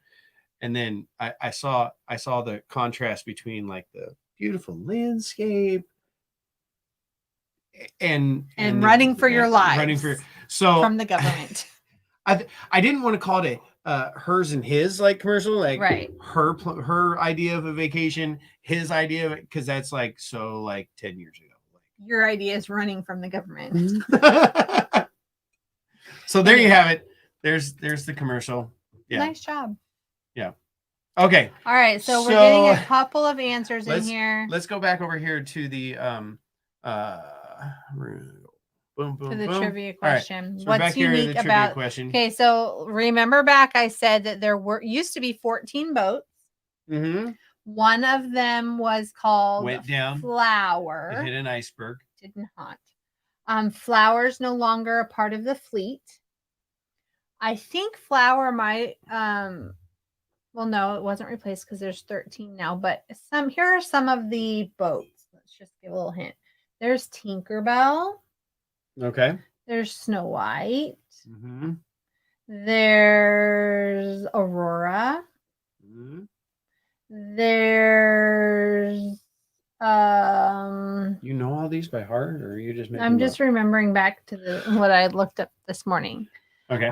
And then I saw the contrast between like the beautiful landscape and running for your lives, from the government. I didn't want to call it a hers and his like commercial, like her idea of a vacation, his idea of it, because that's like 10 years ago. Like, your idea is running from the government. So there you have it. There's the commercial. Yeah. Nice job. Yeah. Okay. All right. So we're getting a couple of answers in here. Let's go back over here to the boom, boom, to the boom. trivia question. Right. So what's unique about question. Okay, so remember back I said that there used to be 14 boats. Mm-hmm. One of them was called Went down. Flower. It hit an iceberg. Did not. Flower's no longer a part of the fleet. I think Flower might well, no, it wasn't replaced because there's 13 now, but here are some of the boats. Let's just give a little hint. There's Tinkerbell. Okay. There's Snow White. Mm-hmm. There's Aurora. Mm-hmm. There's you know all these by heart, or are you just making I'm just remembering back to what I looked up this morning. Okay.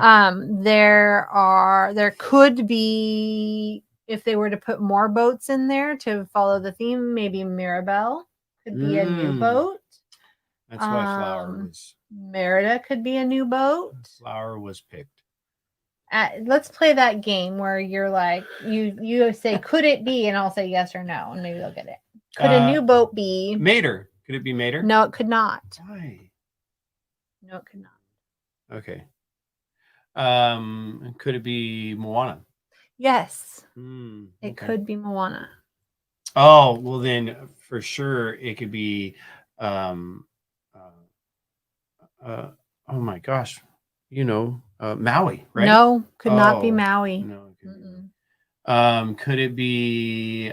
There could be, if they were to put more boats in there to follow the theme, maybe Mirabelle could be a new boat. That's why Flower was. Merida could be a new boat. Flower was picked. Let's play that game where you're like, you say, could it be? And I'll say yes or no, and maybe they'll get it. Could a new boat be Mater? Could it be Mater? No, it could not. Why? No, it could not. Okay. Could it be Moana? Yes. It could be Moana. Oh, well then for sure it could be oh my gosh, Maui, right? No, could not be Maui. No, it could it be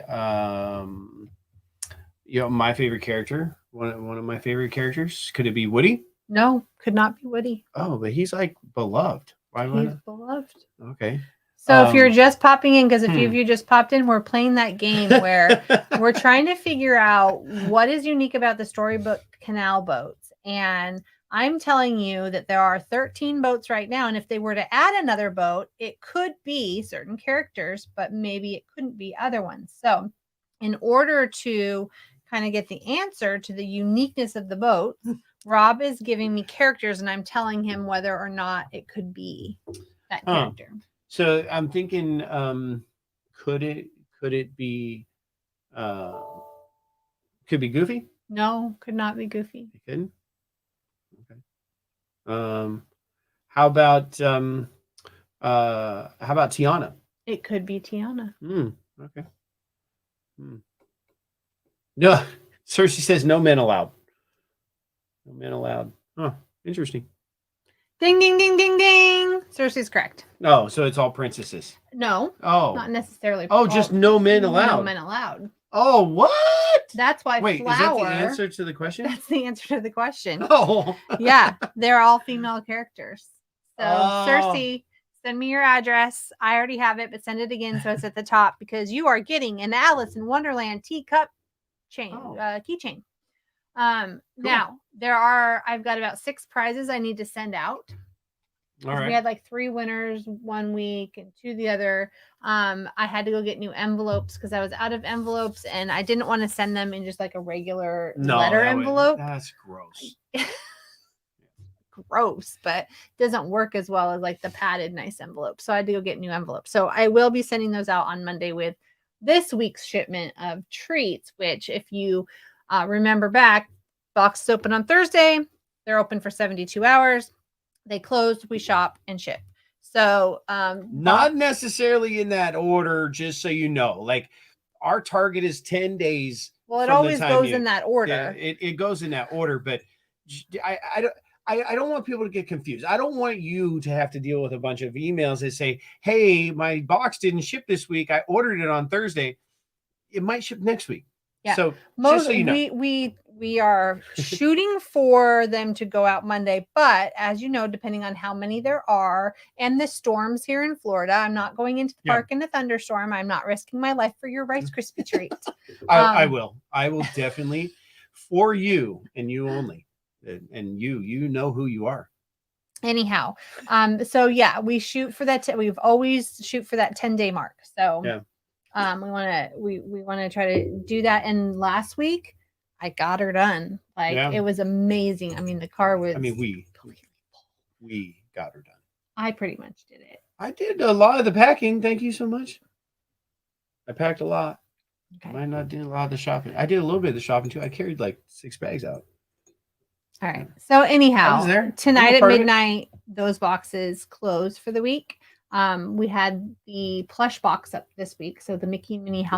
my favorite character, one of my favorite characters? Could it be Woody? No, could not be Woody. Oh, but he's like beloved. Why He's beloved. Okay. So if you're just popping in, because a few of you just popped in, we're playing that game where we're trying to figure out what is unique about the Storybook Canal boats. And I'm telling you that there are 13 boats right now. And if they were to add another boat, it could be certain characters, but maybe it couldn't be other ones. So in order to kind of get the answer to the uniqueness of the boat, Rob is giving me characters and I'm telling him whether or not it could be that character. So I'm thinking, could it be could be Goofy? No, could not be Goofy. It couldn't. Okay. How about Tiana? It could be Tiana. Okay. No, Cersei says no men allowed. No men allowed. Huh. Interesting. Ding, ding, ding, ding, ding. Cersei's correct. Oh, so it's all princesses. No. Oh. Not necessarily. Oh, just no men allowed. No men allowed. Oh, what? That's why Wait, Flower. Is that the answer to the question? That's the answer to the question. Oh. Yeah, they're all female characters. So Oh. Cersei, send me your address. I already have it, but send it again so it's at the top because you are getting an Alice in Wonderland teacup keychain. Cool. Now I've got about 6 prizes I need to send out. All right. We had like 3 winners one week and 2 the other. I had to go get new envelopes because I was out of envelopes and I didn't want to send them in just like a regular letter envelope. That's gross. Gross, but doesn't work as well as like the padded nice envelope. So I had to go get new envelopes. So I will be sending those out on Monday with this week's shipment of treats, which if you remember back, boxes open on Thursday. They're open for 72 hours. They close, we shop and ship. So not necessarily in that order, just so you know. Like our target is 10 days. Well, it always goes in that order. Yeah, it goes in that order, but I don't want people to get confused. I don't want you to have to deal with a bunch of emails that say, hey, my box didn't ship this week. I ordered it on Thursday. It might ship next week. Yeah. So most so you know. we are shooting for them to go out Monday, but as you know, depending on how many there are and the storms here in Florida, I'm not going into the park in a thunderstorm. I'm not risking my life for your Rice Krispie treat. I will definitely, for you and you only, and you know who you are. Anyhow, so yeah, we shoot for that. We've always shoot for that 10-day mark. So yeah. We want to try to do that. And last week I got her done. It was amazing. I mean, the car was. I mean, we got her done. I pretty much did it. I did a lot of the packing. Thank you so much. I packed a lot. Okay. Might not do a lot of the shopping. I did a little bit of the shopping too. I carried like 6 bags out. All right. So anyhow, tonight at midnight, those boxes close for the week. We had the plush box up this week. So the Mickey Minnie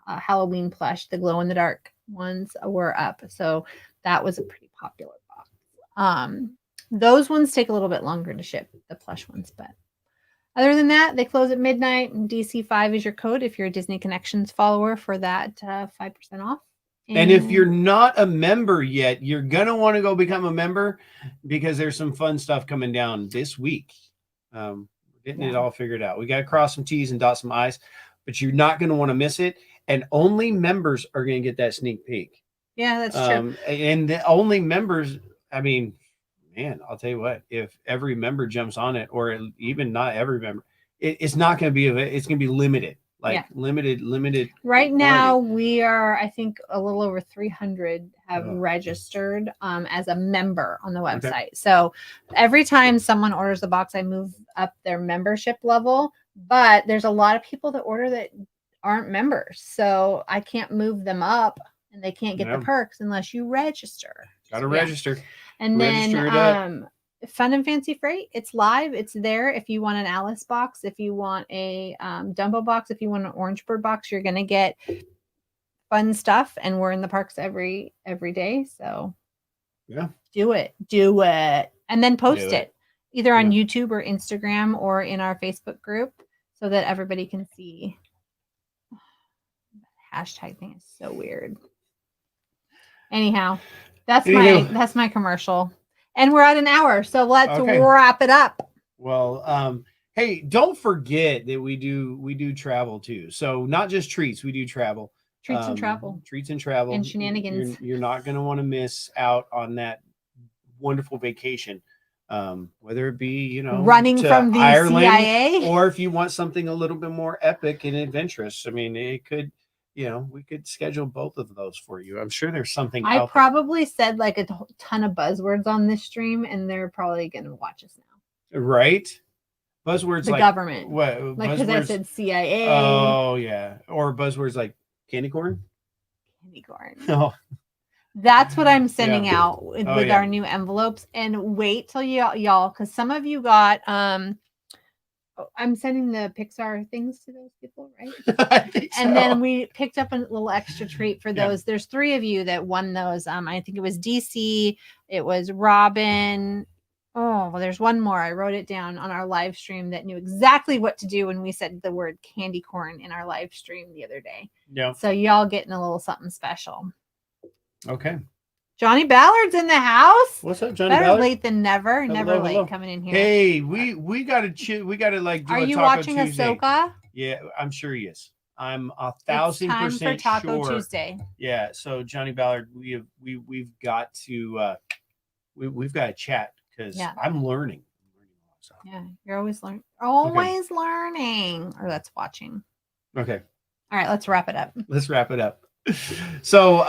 Halloween plush, the glow in the dark ones were up. So that was a pretty popular box. Those ones take a little bit longer to ship, the plush ones, but other than that, they close at midnight. And DC5 is your code if you're a Disney Connections follower for that 5% off. And if you're not a member yet, you're going to want to go become a member because there's some fun stuff coming down this week. Getting it all figured out. We got to cross some T's and dot some I's, but you're not going to want to miss it. And only members are going to get that sneak peek. Yeah, that's true. And the only members, I mean, man, I'll tell you what, if every member jumps on it, or even not every member, it's not going to be, it's going to be limited. Limited. Right now, we are, I think, a little over 300 have registered as a member on the website. Okay. So every time someone orders the box, I move up their membership level. But there's a lot of people that order that aren't members. So I can't move them up and they can't get the perks unless you register. Got to register. And then Fun and Fancy Freight, it's live. It's there. If you want an Alice box, if you want a Dumbo box, if you want an Orange Bird box, you're going to get fun stuff. And we're in the parks every day. So do it. And then post it either on YouTube or Instagram or in our Facebook group so that everybody can see. Hashtag thing is so weird. Anyhow, that's my commercial. And we're at an hour, so let's wrap it up. Well, Hey, don't forget that we do travel too. So not just treats, we do travel. Treats and travel. Treats and travel. And shenanigans. You're not going to want to miss out on that wonderful vacation. Whether it be, Running to from the Ireland, CIA. or if you want something a little bit more epic and adventurous. I mean, it could, we could schedule both of those for you. I'm sure there's something I out probably said like a ton of buzzwords on this stream, and they're probably going to watch us now. there. Right? Buzzwords The like government. What? Like, because I said CIA. Oh, yeah. Or buzzwords like candy corn. Candy corn. Oh, That's what I'm sending Yeah. out with yeah. our new envelopes. And wait till y'all, because some of you got I'm sending the Pixar things to those people, right? I think so. And then we picked up a little extra treat for Yeah. those. There's 3 of you that won those. I think it was DC, it was Robin. Oh, well, there's one more. I wrote it down on our live stream that knew exactly what to do when we said the word candy corn in our live stream the other day. Yeah. So y'all getting a little something special. Okay. Johnny Ballard's in the house. What's up, Johnny Better Ballard? late than never. Never Hello, late hello. coming in here. Hey, we gotta like do Are a you Taco watching Tuesday. Ahsoka? Yeah, I'm sure he is. I'm It's time for 1,000% Taco sure. Tuesday. Yeah. So Johnny Ballard, we've got to we've got to chat because Yeah. I'm learning. Yeah, you're always learning. Always learning. Or that's watching. Okay. All right, let's wrap it up. Let's wrap it up. So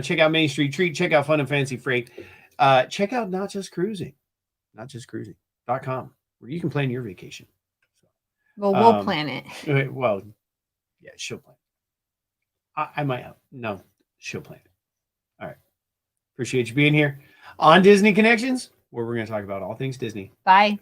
check out Main Street Treat, check out Fun and Fancy Freight, check out notjustcruising.com, where you can plan your vacation. Well, we'll plan it. Well, yeah, she'll plan. I might have. No, she'll plan it. All right. Appreciate you being here on Disney Connections, where we're going to talk about all things Disney. Bye.